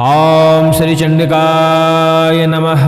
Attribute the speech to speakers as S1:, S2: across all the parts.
S1: ओम श्री चंडिकाय नमः।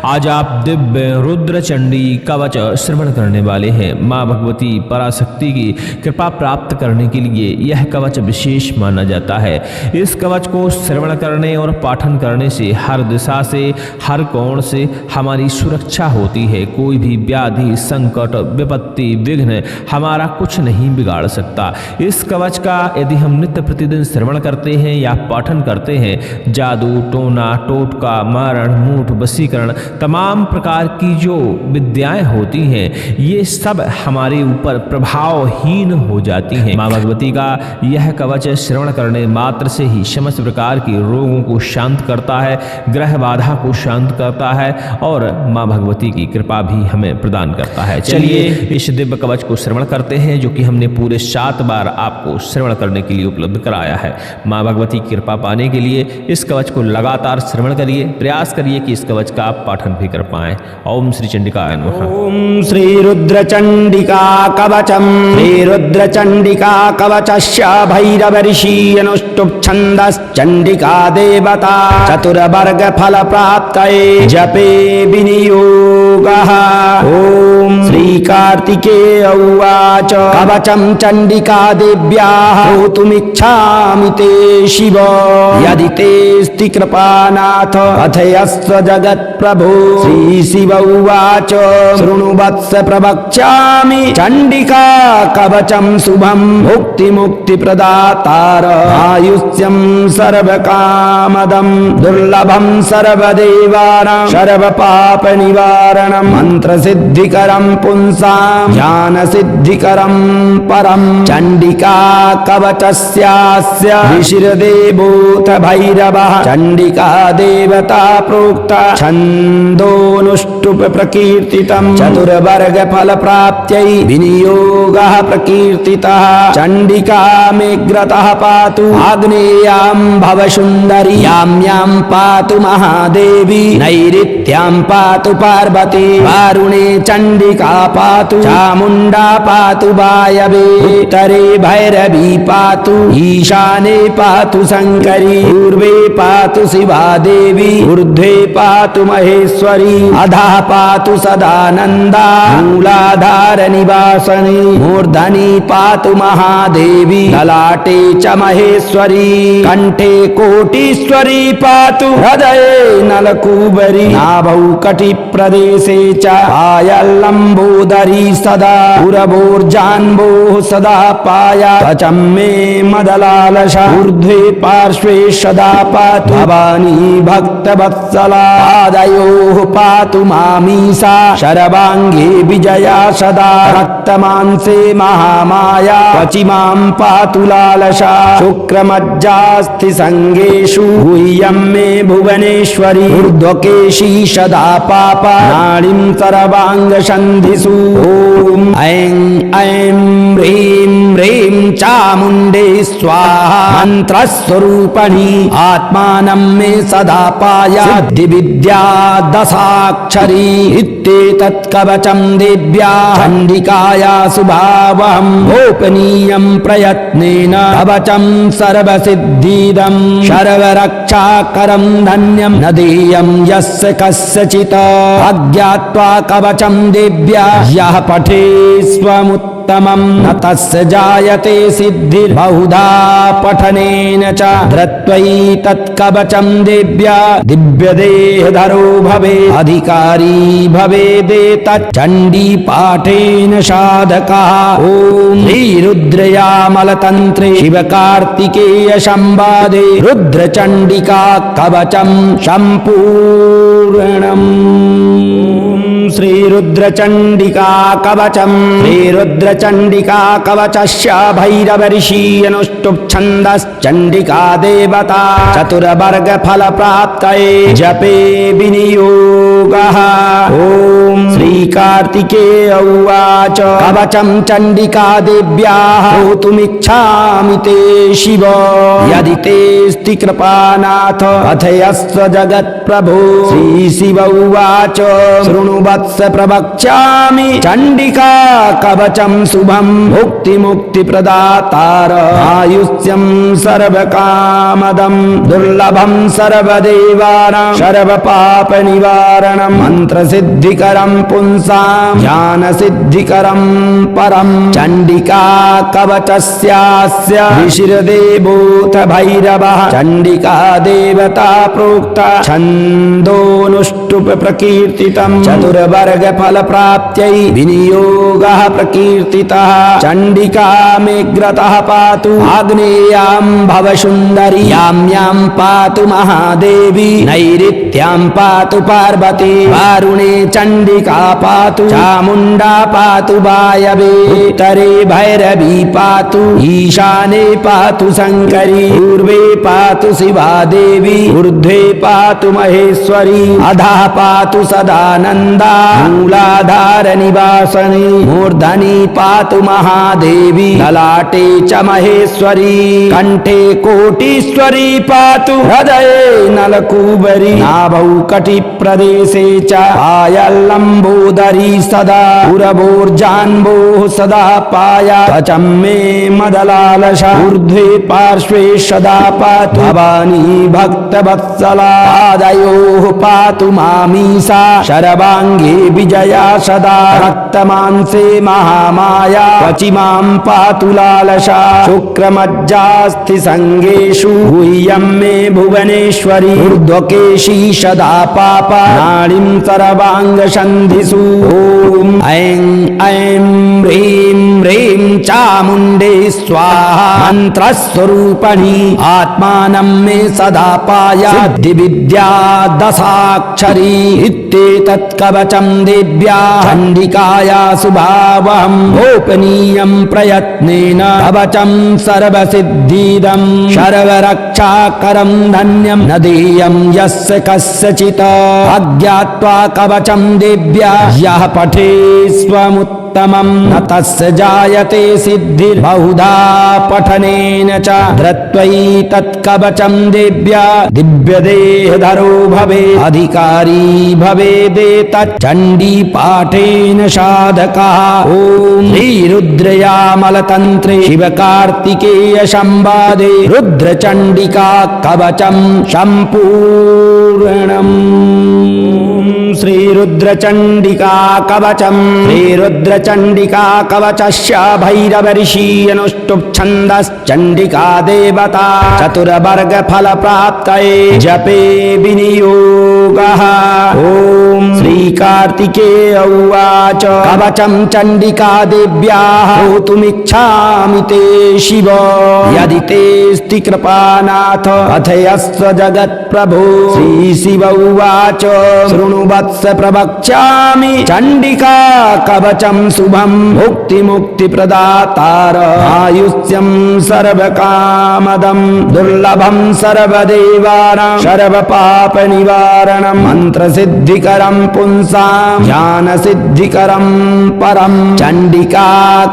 S1: आज आप दिव्य रुद्र चंडी कवच श्रवण करने वाले हैं। माँ भगवती पराशक्ति की कृपा प्राप्त करने के लिए यह कवच विशेष माना जाता है। इस कवच को श्रवण करने और पाठन करने से हर दिशा से, हर कोण से हमारी सुरक्षा होती है। कोई भी व्याधि, संकट, विपत्ति, विघ्न हमारा कुछ नहीं बिगाड़ सकता। इस कवच का यदि हम नित्य प्रतिदिन श्रवण करते हैं या पाठन करते हैं, जादू, टोना, टोटका, मारण, मूठ, वशीकरण, तमाम प्रकार की जो विद्याएं होती हैं, ये सब हमारे ऊपर प्रभावहीन हो जाती हैं। माँ भगवती का यह कवच श्रवण करने मात्र से ही समस्त प्रकार के रोगों को शांत करता है, ग्रह बाधा को शांत करता है और माँ भगवती की कृपा भी हमें प्रदान करता है। चलिए इस दिव्य कवच को श्रवण करते हैं, जो कि हमने पूरे 7 बार आपको श्रवण करने के लिए उपलब्ध कराया है। माँ भगवती की कृपा पाने के लिए इस कवच को लगातार श्रवण करिए, प्रयास करिए कि इस कवच का आप पाठन भी कर पाएं। ओम श्री चंडिकाय नमः।
S2: ओम श्री रुद्र चंडिका कवचम। श्री रुद्र चंडिका कवचस्य भैरव ऋषि अनुष्टुप छंदस् चंडिका देवता चतुर्वर्ग फल प्राप्तये जपे विनियोगः। ओम श्री कार्तिकेय उवाच कवचम चंडिका देव्याः होतुमिच्छामि ते शिव यदि तेस्ति कृपानाथ कथयस्व जगत्प्रभो। श्री शिव उवाच शृणु वत्स प्रवक्ष्यामि चंडिका कवचम शुभम मुक्ति मुक्ति प्रदातार आयुष्यम सर्वकामदम दुर्लभम सर्वदेवानां सर्व पाप निवारणम मंत्र सिद्धिकरम पुंसाम ज्ञान सिद्धिकरम परम। चंडिका कवचस्यास्य ऋषिर्देवोऽथ भैरवः चंडिका देवता प्रोक्ता छन्दोऽनुष्टुप प्रकीर्तितम् चतुर्वर्ग फल प्राप्त्यै विनियोगः प्रकीर्तितः। चंडिका मेग्रतः पातु आग्नेयां भव सुन्दरी यां यां पातु महादेवी नैऋत्यां पातु पार्वती वारुणे चंडिका पातु चामुण्डा पातु वायवे उत्तरे भैरवी पातु ईशाने पातु शंकरी पूर्वे पातु शिवा देवी ऊर्ध्वे पातु महेश्वरी अधः पातु सदानंदा मूलाधार निवासिनी मूर्धनि पातु महादेवी ललाटे च महेश्वरी कंठे कोटीश्वरी पातु हृदये नलकूबरी नाभौ कटि प्रदेशे च पायलंबोदरी सदा पुरवोर्जान्वोः सदा पाया त्वचं मे मदलालसा ऊर्ध्वे पार्श्वे सदा पातु भवानी भक्तवत्सला पादयोः पातु मामीसा शर्वाङ्गे विजया सदा रक्तमांसे महामाया क्वचि मां पातु लालसा शुक्रमज्जास्थि संगेषु गुह्यं मे भुवनेश्वरी ऊर्ध्वकेशी सदा पापा नाड़ीं सर्वांग संधिषु। ओम ऐं ऐं ह्रीं ह्रीं चामुण्डे स्वाहा मंत्रस्वरूपणी आत्मानं मे सदा पाया सिद्धिविद्या दशाक्षरी इत्येतत् कवचं देव्या चण्डिकाया शुभावहं गोपनीयं प्रयत्नेन कवचं सर्वसिद्धिदं सर्वरक्षाकरं धन्यं न देयं यस्य कस्यचित् अज्ञात्वा कवचं देव्या यः पठे स्वमुत्तमं न तस्य जायते सिद्धिर्बहुधा पठनेन च धृत्वैतत् कवचं देव्या दिव्यदेहधरो भवे अधिकारी भवेदेतत् चण्डी पाठेन साधकः। ओम श्रीरुद्रयामलतन्त्रे शिवकार्तिकेय संवादे रुद्रचण्डिका कवचं सम्पूर्णम्। श्रीरुद्रचण्डिका कवचम्। श्रीरुद्रचण्डिका कवचस्य भैरव ऋषि अनुष्टुप छन्दस् चण्डिका देवता चतुर्वर्ग फल प्राप्तये जपे विनियोगः। ओम श्री कार्तिकेय उवाच कवचं चण्डिका देव्याः होतुमिच्छामि ते शिव यदि तेस्ति कृपानाथ कथयस्व जगत्प्रभो। श्री शिव उवाच शृणु शृणुवत्स प्रवक्ष्यामि चण्डिका कवचं शुभं मुक्ति प्रदातार आयुष्यं सर्वकामदं दुर्लभं सर्वदेवानां सर्वपाप निवारणं मंत्र सिद्धिकरं पुंसां ज्ञान सिद्धिकरं परं चण्डिका कवचस्यास्य ऋषिर्देवोऽथ भैरवः चण्डिका देवता प्रोक्ता छन्दोनुष्टुप प्रकीर्तितं चतुर्वर्ग फल प्राप्त्यै विनियोगः प्रकीर्तितः चण्डिका मेऽग्रतः पातु आग्नेयां भवसुन्दरी यां पातु महादेवी नैऋत्यां पातु पार्वती वारुणे चण्डिका पातु चामुण्डा पातु वायवे उत्तरे भैरवी पातु ईशाने पातु शङ्करी पूर्वे पातु शिवा देवी ऊर्ध्वे पातु महेश्वरी अधः पातु सदानन्दा मूलाधार निवासिनी मूर्धनि पातु महादेवी ललाटे च महेश्वरी कंठे कोटीश्वरी पातु हृदये नलकूबरी नाभौ कटिप्रदेशे च आयल्लम्बोदरी सदा पुरवोर्जान्वोः सदा पाया त्वचं मे मदलालसा ऊर्ध्वे पार्श्वे सदा पातु भवानी भक्तवत्सला पादयोः पातु मामीसा शर्वाङ्गे विजया सदा रक्तमांसे महामाया क्वचि मां पातु लालसा शुक्रमज्जास्थि संगेषु गुह्यं मे भुवनेश्वरी ऊर्ध्वकेशी सदा पापा नाड़ीं सर्वांग संधिषु ॐ ऐं ऐं ह्रीं ह्रीं चामुण्डे स्वाहा मंत्रस्वरूपिणी आत्मानं मे सदा पाया सिद्धिविद्या दशाक्षरी इत्येतत् कवचं देव्याः चण्डिकाया शुभावहं गोपनीयं प्रयत्नेन कवचं सर्वसिद्धिदं सर्वरक्षाकरं धन्यं न देयं यस्य कस्यचित् अज्ञात्वा कवचं देव्या यः पठे स्वमुत्तमं न तस्य जायते सिद्धिर्बहुधा पठनेन च धृत्वैतत् कवचं देव्या दिव्यदेहधरो भवेत् अधिकारी भवेदेतत् चण्डीपाठेन साधकः ॐ श्रीरुद्रयामलतन्त्रे शिवकार्तिकेय संवादे रुद्रचण्डिका कवचं सम्पूर्णम् श्रीरुद्रचण्डिका कवचं श्रीरुद्रचण्डिका कवचस्य भैरवऋषि अनुष्टुप् छन्दश्चण्डिका देवता चतुर्वर्ग फल प्राप्तये जपे विनियोगः ॐ श्रीकार्तिकेय उवाच कवचं चण्डिका देव्याः श्रोतुमिच्छामि ते शिव यदि तेऽस्ति कृपानाथ कथयस्व जगत्प्रभो श्रीशिव उवाच शृणुवत्स प्रवक्ष्यामि चण्डिका कवचं शुभं मुक्ति प्रदातार आयुष्यं सर्वकामदं दुर्लभं सर्वदेवानां सर्वपाप निवारणं मंत्र सिद्धिकरं पुंसां ज्ञान सिद्धिकरं परं चण्डिका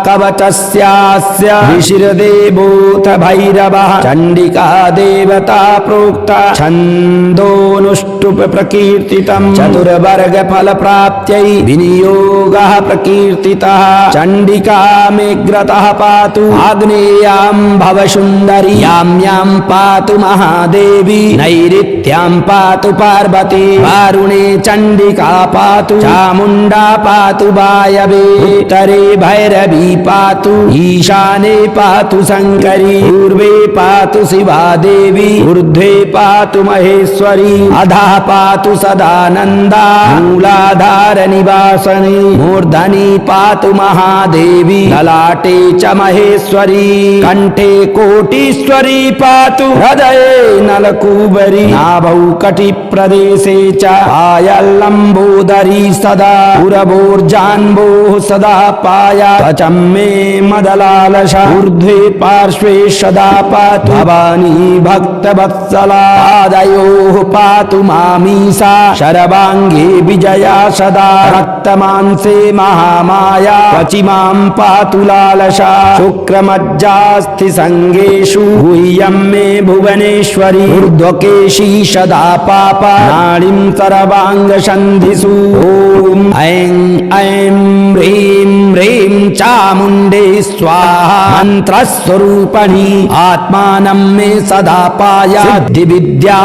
S2: कवचस्यास्य ऋषिर्देवोऽथ भैरवः चण्डिका देवता प्रोक्ता छन्दोनुष्टुप प्रकीर्तितं चतुर्वर्ग फल प्राप्त्यै विनियोगः प्रकीर्तितः चण्डिका मेऽग्रतः पातु आग्नेयां भवसुन्दरी यां पातु महादेवी नैऋत्यां पातु पार्वती वारुणे चण्डिका पातु चामुण्डा पातु वायवे उत्तरे भैरवी पातु ईशाने पातु शङ्करी पूर्वे पातु शिवा देवी ऊर्ध्वे पातु महेश्वरी अधः पातु सदानन्दा मूलाधार निवासिनी मूर्धनि पातु महादेवी ललाटे च महेश्वरी कंठे कोटीश्वरी पातु हृदये नलकूबरी नाभौ कटिप्रदेशे च आयल्लम्बोदरी सदा पुरवोर्जान्वोः सदा पाया त्वचं मे मदलालसा ऊर्ध्वे पार्श्वे सदा पातु भवानी भक्तवत्सला पादयोः पातु मामीसा शर्वाङ्गे सर्वाङ्गे विजया सदा रक्तमांसे महामाया क्वचि मां पातु लालसा शुक्रमज्जास्थि संगेषु गुह्यं मे भुवनेश्वरी ऊर्ध्वकेशी सदा पापा नाड़ीं सर्वाङ्गसन्धिषु ॐ ऐं ऐं ह्रीं ह्रीं चामुण्डे स्वाहा मन्त्रस्वरूपिणी आत्मानं मे सदा पाया सिद्धिविद्या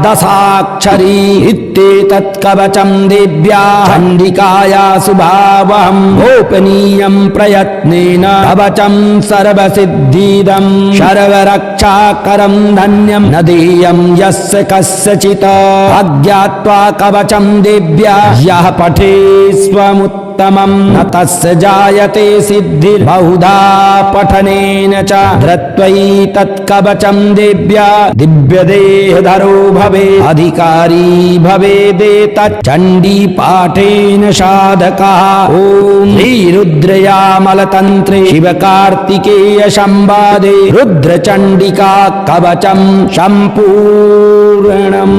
S2: दशाक्षरी इत्येतत् कवचं देव्या चण्डिकाया शुभावहं गोपनीयं प्रयत्नेन कवचं सर्वसिद्धिदं सर्वरक्षाकरं धन्यं न देयं यस्य कस्यचित् अज्ञात्वा कवचं देव्या यः पठे स्वमुत्तमं न तस्य जायते सिद्धिर्बहुधा पठनेन च धृत्वैतत् कवचं देव्या दिव्यदेहधरो भवे अधिकारी भवेदेतत् चण्डीपाठेन साधकः ॐ श्रीरुद्रयामलतन्त्रे शिवकार्तिकेय संवादे रुद्रचण्डिका कवचं सम्पूर्णम्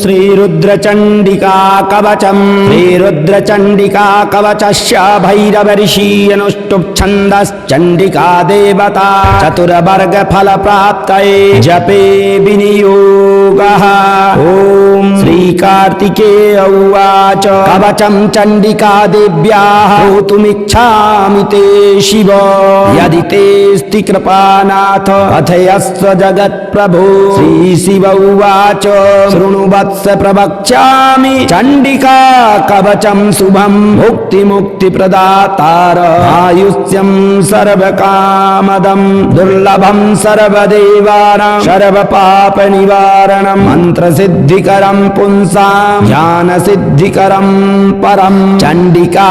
S2: श्रीरुद्रचण्डिका कवचं श्रीरुद्रचण्डिका कवचस्य भैरवऋषियनुष्टुप् छन्दश्चण्डिका देवता चतुर्वर्गफलप्राप्तये जपे विनियोगः ॐ श्रीकार्तिकेय उवाच कवचं चण्डिका देव्याः श्रोतुमिच्छामि ते शिव यदि तेऽस्ति कृपानाथ कथयस्व जगत्प्रभो श्रीशिव उवाच शृणु वत्स प्रवक्ष्यामि चण्डिका कवचं शुभं मुक्तिप्रदातार आयुष्यं सर्वकामदं दुर्लभं सर्वदेवानां सर्वपापनिवारणं मन्त्रसिद्धिकरं पुंसां ज्ञानसिद्धिकरं परं चण्डिका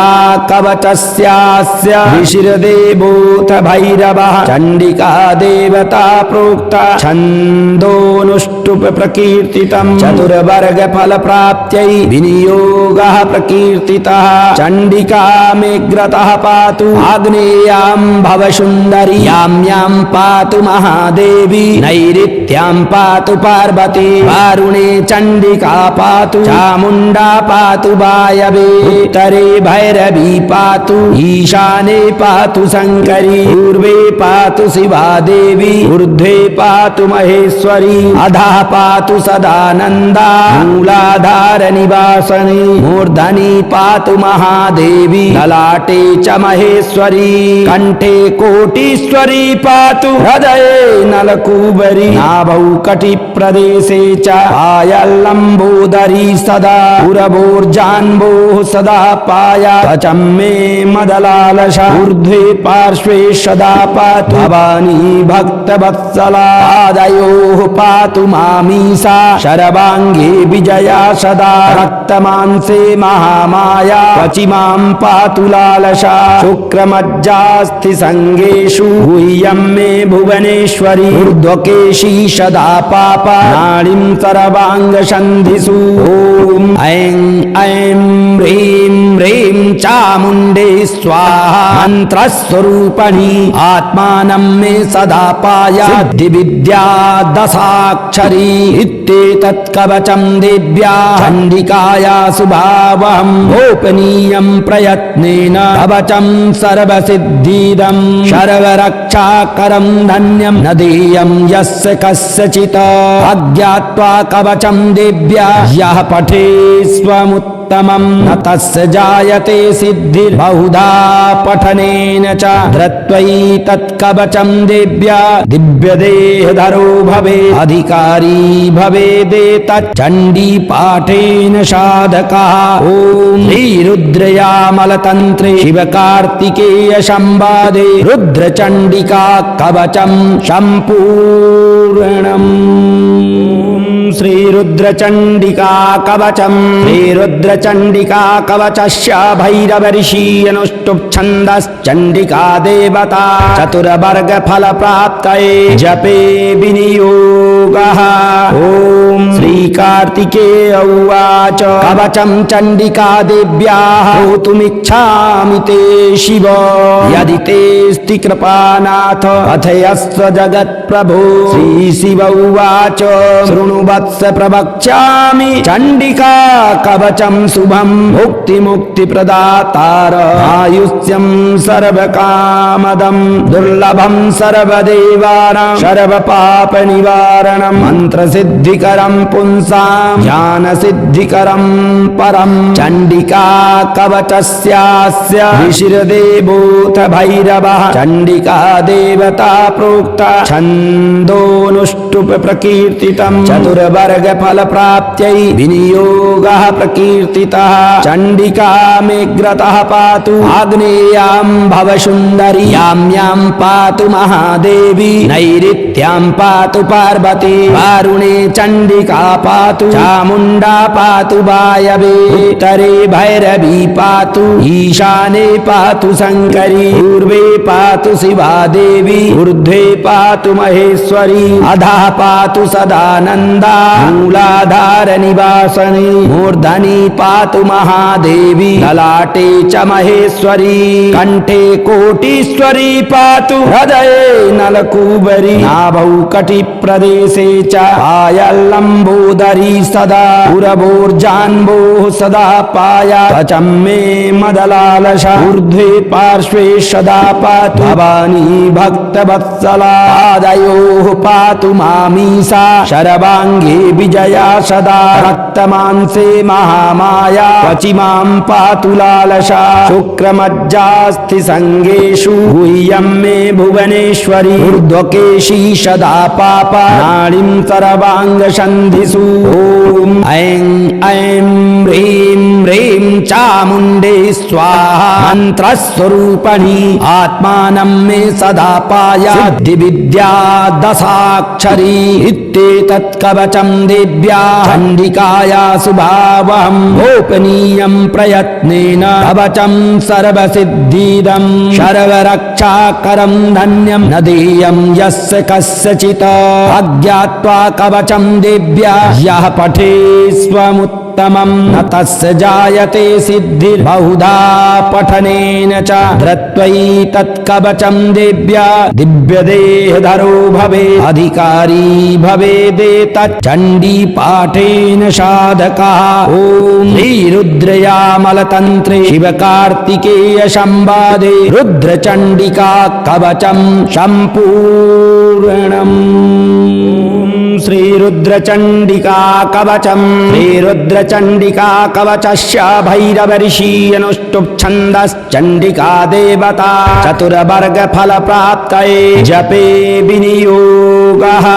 S2: कवचस्यास्य ऋषिर्देवोऽथ भैरवः चण्डिका देवता प्रोक्ता छन्दोऽनुष्टुप् प्रकीर्तितं चतुर्वर्गफलप्राप्त्यै विनियोगः प्रकीर्तितः चण्डिका मेऽग्रतः पातु आग्नेयां भवसुन्दरी यां पातु महादेवी नैऋत्यां पातु पार्वती वारुणे चण्डिका पातु चामुण्डा पातु वायवे उत्तरे भैरवी पातु ईशाने पातु शङ्करी पूर्वे पातु शिवा देवी ऊर्ध्वे पातु महेश्वरी अधः पातु सदानन्दा मूलाधार निवासनी मूर्धनि पातु महादेवी ललाटे च महेश्वरी कंठे कोटीश्वरी पातु हृदये नलकूबरी नाभौ कटिप्रदेशे च पायल्लम्बोदरी सदा पुरवोर्जान्वोः सदा पाया त्वचं मे मदलालसा ऊर्ध्वे पार्श्वे सदा पातु भवानी भक्तवत्सला पादयोः पातु मामीसा सर्वाङ्गे विजया सदा रक्तमांसे महामाया क्वचि मां पातु लालसा शुक्रमज्जास्थि संगेषु गुह्यं मे भुवनेश्वरी ऊर्ध्वकेशी सदा पापा नाड़ीं सर्वाङ्गसन्धिषु ॐ ऐं ऐं ह्रीं ह्रीं चामुण्डे स्वाहा मन्त्रस्वरूपिणी आत्मानं मे सदा पाया सिद्धिविद्या दशाक्षरी इत्येतत् कवचं देव्या चण्डिकाया शुभावहं गोपनीयं प्रयत्नेन कवचं सर्वसिद्धिदं सर्वरक्षाकरं धन्यं न देयं यस्य कस्यचित् अज्ञात्वा कवचं देव्या यः पठे स्वमुत्तमं न तस्य जायते सिद्धिर्बहुधा पठनेन च धृत्वैतत् कवचं देव्या दिव्यदेहधरो भवे अधिकारी भवेदेतत् चण्डीपाठेन साधकः ॐ श्रीरुद्रयामलतन्त्रे शिवकार्तिकेय संवादे रुद्रचण्डिका कवचं सम्पूर्णम् श्रीरुद्रचण्डिका कवचं श्रीरुद्रचण्डिका कवचस्य भैरवऋषियनुष्टुप् छन्दश्चण्डिका देवता चतुर्वर्गफलप्राप्तये जपे विनियोगः ॐ श्री श्रीकार्तिकेय उवाच कवचं चण्डिका देव्याः श्रोतुमिच्छामि ते शिव यदि तेऽस्ति कृपानाथ कथयस्व जगत्प्रभो श्रीशिव उवाच शृणु वत्स प्रवक्ष्यामि चण्डिका कवचं शुभं मुक्तिप्रदातार आयुष्यं सर्वकामदं दुर्लभं सर्वदेवानां सर्वपापनिवारणं मन्त्रसिद्धिकरं पुंसां ज्ञानसिद्धिकरं परं चण्डिका कवचस्यास्य ऋषिर्देवोऽथ भैरवः चण्डिका देवता प्रोक्ता छन्दोऽनुष्टुप् प्रकीर्तितं चतुर्वर्गफलप्राप्त्यै विनियोगः प्रकीर्तितः चण्डिका मेऽग्रतः पातु आग्नेयां भवसुन्दरी यां पातु महादेवी नैऋत्यां पातु पार्वती वारुणे चण्डिका पातु चामुण्डा पातु वायवे उत्तरे भैरवी पातु ईशाने पातु शङ्करी पूर्वे पातु शिवा देवी ऊर्ध्वे पातु महेश्वरी अधः पातु सदानन्दा मूलाधार निवासनी मूर्धनि पातु महादेवी ललाटे च महेश्वरी कंठे कोटीश्वरी पातु हृदये नलकूबरी नाभौ कटिप्रदेशे च आयल्लम्बोदरी सदा पुरवोर्जान्वोः सदा पाया त्वचं मे मदलालसा ऊर्ध्वे पार्श्वे सदा पातु भवानी भक्तवत्सला पादयोः पातु मामीसा शरवाङ्गे विजया सदा रक्तमांसे महामाया क्वचि मां पातु लालसा शुक्रमज्जास्ति संगेषु गुह्यं मे भुवनेश्वरी ऊर्ध्वकेशी सदा पापा नाड़ीं सर्वाङ्गसन्धिषु ॐ ऐं ऐं ह्रीं ह्रीं चामुण्डे स्वाहा मन्त्रस्वरूपिणी आत्मानं मे सदा पाया सिद्धिविद्या दशाक्षरी इत्येतत् कवचं देव्याः चण्डिकाया शुभावहं गोपनीयं प्रयत्नेन कवचं सर्वसिद्धिदं सर्वरक्षाकरं धन्यं न देयं यस्य कस्यचित् अज्ञात्वा कवचं देव्या यः पठे स्वमुत्तमं न तस्य जायते सिद्धिर्बहुधा पठनेन च धृत्वैतत् कवचं देव्या दिव्यदेहधरो भवेत् अधिकारी भवेदेतत् चण्डीपाठेन साधकः ॐ श्रीरुद्रयामलतन्त्रे शिवकार्तिकेय संवादे रुद्रचण्डिका कवचं सम्पूर्णम् श्रीरुद्रचण्डिका कवचं श्रीरुद्रचण्डिका कवचस्य भैरवऋषिरनुष्टुप् छन्दश्चण्डिका देवता चतुर्वर्गफलप्राप्तये जपे विनियोगः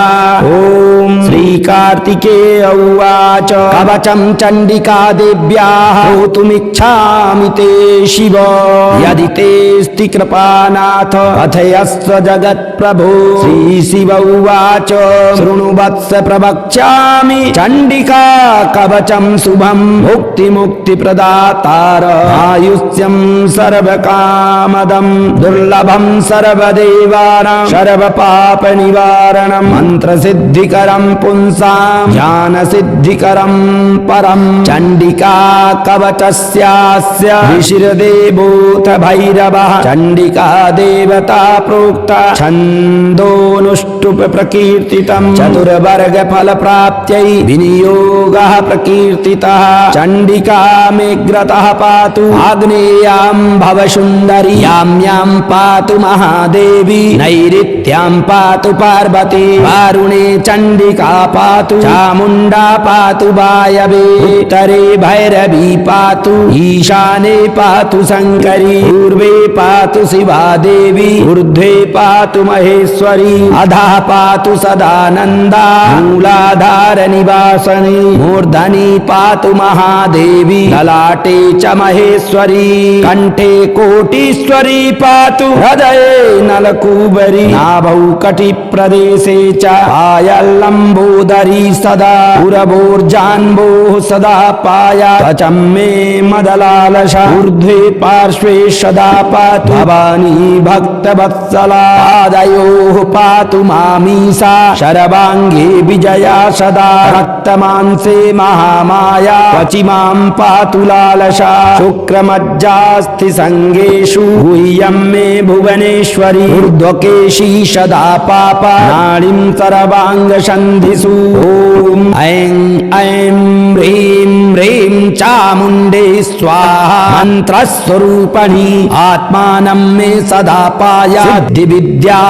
S2: ॐ श्रीकार्तिकेय उवाच कवचं चण्डिका देव्याः श्रोतुमिच्छामि ते शिव यदि तेऽस्ति कृपानाथ कथयस्व जगत्प्रभो श्रीशिव उवाच शृणु वत्स प्रवक्ष्यामि चण्डिका कवचं शुभं मुक्तिप्रदातार आयुष्यं सर्वकामदं दुर्लभं सर्वदेवानां सर्वपापनिवारणं मन्त्रसिद्धिकरं पुंसां ज्ञानसिद्धिकरं परं चण्डिका कवचस्यास्य ऋषिर्देवोऽथ भैरवः चण्डिका देवता प्रोक्ता छन्दोऽनुष्टुप् प्रकीर्तितं चतुर्वर्गफलप्राप्त्यै विनियोगः प्रकीर्तितः चण्डिका मेऽग्रतः पातु आग्नेयां भवसुन्दरी यां पातु महादेवी नैऋत्यां पातु पार्वती वारुणे चण्डिका पातु चामुण्डा पातु वायवे उत्तरे भैरवी पातु ईशाने पातु शङ्करी पूर्वे पातु शिवा देवी ऊर्ध्वे पातु महेश्वरी अधः पातु सदानन्दा मूलाधार निवासनी मूर्धनि पातु महादेवी ललाटे च महेश्वरी कंठे कोटीश्वरी पातु हृदये नलकूबरी नाभौ कटिप्रदेशे च आयल्लम्बोदरी सदा पुरवोर्जान्वोः सदा पाया त्वचं मे मदलालसा ऊर्ध्वे पार्श्वे सदा पातु भवानी भक्तवत्सला पादयोः पातु मामीसा शरवाङ्गे विजया सदा रक्तमांसे महामाया क्वचि मां पातु लालसा शुक्रमज्जास्ति संगेषु गुह्यं मे भुवनेश्वरी ऊर्ध्वकेशी सदा पापा नाड़ीं सर्वांग संधिषु ओम ऐं ऐं ह्रीं ह्रीं चामुण्डे स्वाहा मंत्रस्वरूपिणी आत्मानं मे सदा पाया सिद्धिविद्या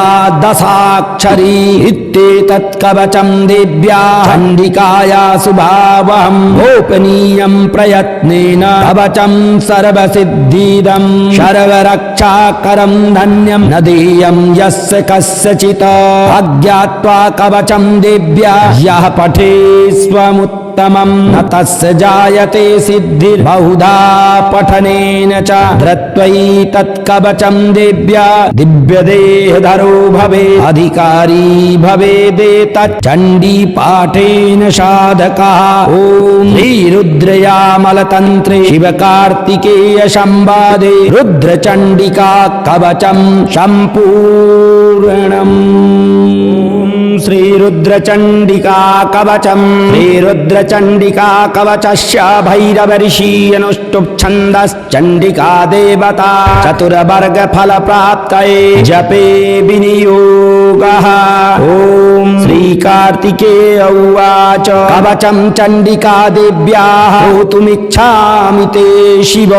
S2: दशाक्षरी इत्येतत् कवचं देव्या चण्डिकाया शुभावहं गोपनीयं प्रयत्नेन कवचं सर्वसिद्धिदं सर्वरक्षाकरं धन्यं न देयं यस्य कस्यचित् अज्ञात्वा कवचं देव्या यः पठे स्वमुत्तमं न तस्य जायते सिद्धिर्बहुधा पठनेन च धृत्वैतत् कवचं देव्या दिव्यदेहधरो भवे अधिकारी भवेदेतत् चण्डीपाठेन साधकः ॐ श्रीरुद्रयामलतन्त्रे शिवकार्तिकेय संवादे रुद्रचण्डिका कवचं सम्पूर्णम् श्रीरुद्रचण्डिका कवचं श्रीरुद्रचण्डिका कवचस्य भैरवऋषियनुष्टुप् छन्दश्चण्डिका देवता चतुर्वर्गफलप्राप्तये जपे विनियोगः ॐ श्रीकार्तिकेय उवाच कवचं चण्डिका देव्याः होतुमिच्छामि ते शिव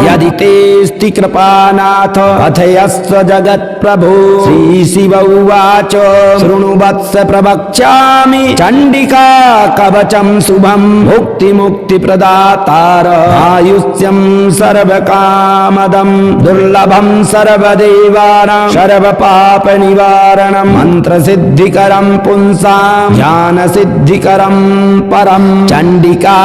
S2: यदि तेऽस्ति कृपानाथ कथयस्व जगत्प्रभो श्रीशिव उवाच शृणु वत्स प्रवक्ष्यामि चण्डिका कवचं शुभं मुक्तिप्रदातार आयुष्यं सर्वकामदं दुर्लभं सर्वदेवानां सर्वपापनिवारणं मन्त्रसिद्धिकरं पुंसां ज्ञानसिद्धिकरं परं चण्डिका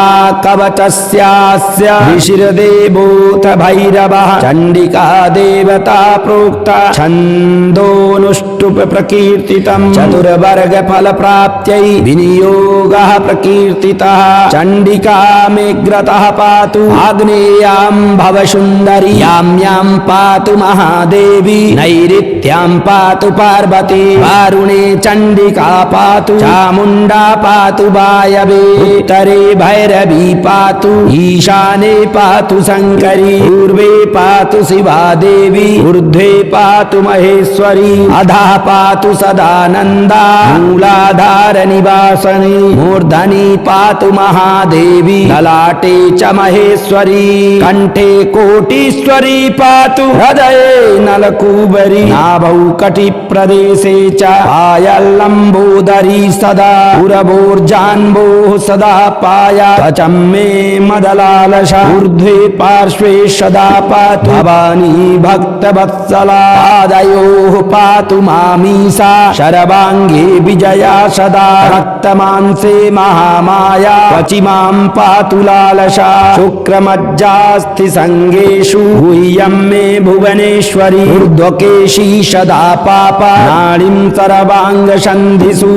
S2: कवचस्यास्य ऋषिर्देवोऽथ भैरवः चण्डिका देवता प्रोक्ता छन्दोऽनुष्टुप् प्रकीर्तितं चतुर्वर्गफलप्राप्त्यै विनियोगः प्रकीर्तितः चण्डिका मेऽग्रतः पातु आग्नेयां भवसुन्दरी यां पातु महादेवी नैऋत्यां पातु पार्वती वारुणे चण्डिका पातु चामुण्डा पातु वायवे उत्तरे भैरवी पातु ईशाने पातु शङ्करी पूर्वे पातु शिवा देवी ऊर्ध्वे पातु महेश्वरी अधः पातु सदानन्दा मूलाधार निवासनी मूर्धनि पातु महादेवी ललाटे च महेश्वरी कंठे कोटीश्वरी पातु हृदये नलकूबरी नाभौ कटिप्रदेशे च पायल्लम्बोदरी सदा पुरवोर्जान्वोः सदा पाया त्वचं मे मदलालसा ऊर्ध्वे पार्श्वे सदा पातु भवानी भक्तवत्सला पादयोः पातु मामीसा शर्वाङ्गे विजया सदा रक्तमांसे महामाया क्वचि मां पातु लालसा शुक्रमज्जास्ति संगेषु गुह्यं मे भुवनेश्वरी ऊर्ध्वकेशी सदा पापा नाड़ीं सर्वांग संधिषु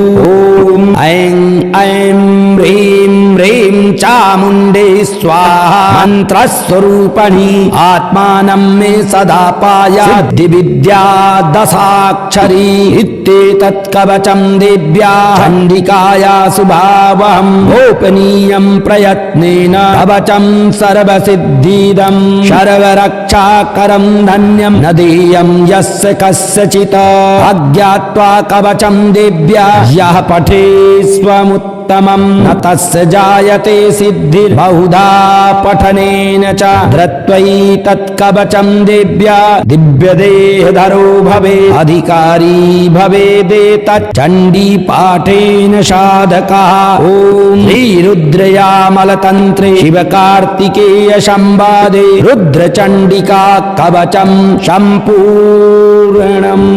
S2: ॐ ऐं ऐं ह्रीं ह्रीं चामुण्डे स्वाहा मंत्रस्वरूपिणी आत्मानं मे सदा पाया सिद्धिविद्या दशाक्षरी इत्येतत् कवचं देव्या चण्डिकाया शुभावहं गोपनीयं प्रयत्नेन कवचं सर्वसिद्धिदं सर्वरक्षाकरं धन्यं न देयं यस्य कस्यचित् अज्ञात्वा कवचं देव्या यः पठे स्वमुत्तमं न तस्य जायते सिद्धिर्बहुधा पठनेन च धृत्वैतत् कवचं देव्या दिव्यदेहधरो भवे अधिकारी भवेदेतत् चण्डीपाठेन साधकः ॐ श्रीरुद्रयामलतन्त्रे शिवकार्तिकेय संवादे रुद्रचण्डिका कवचं सम्पूर्णम्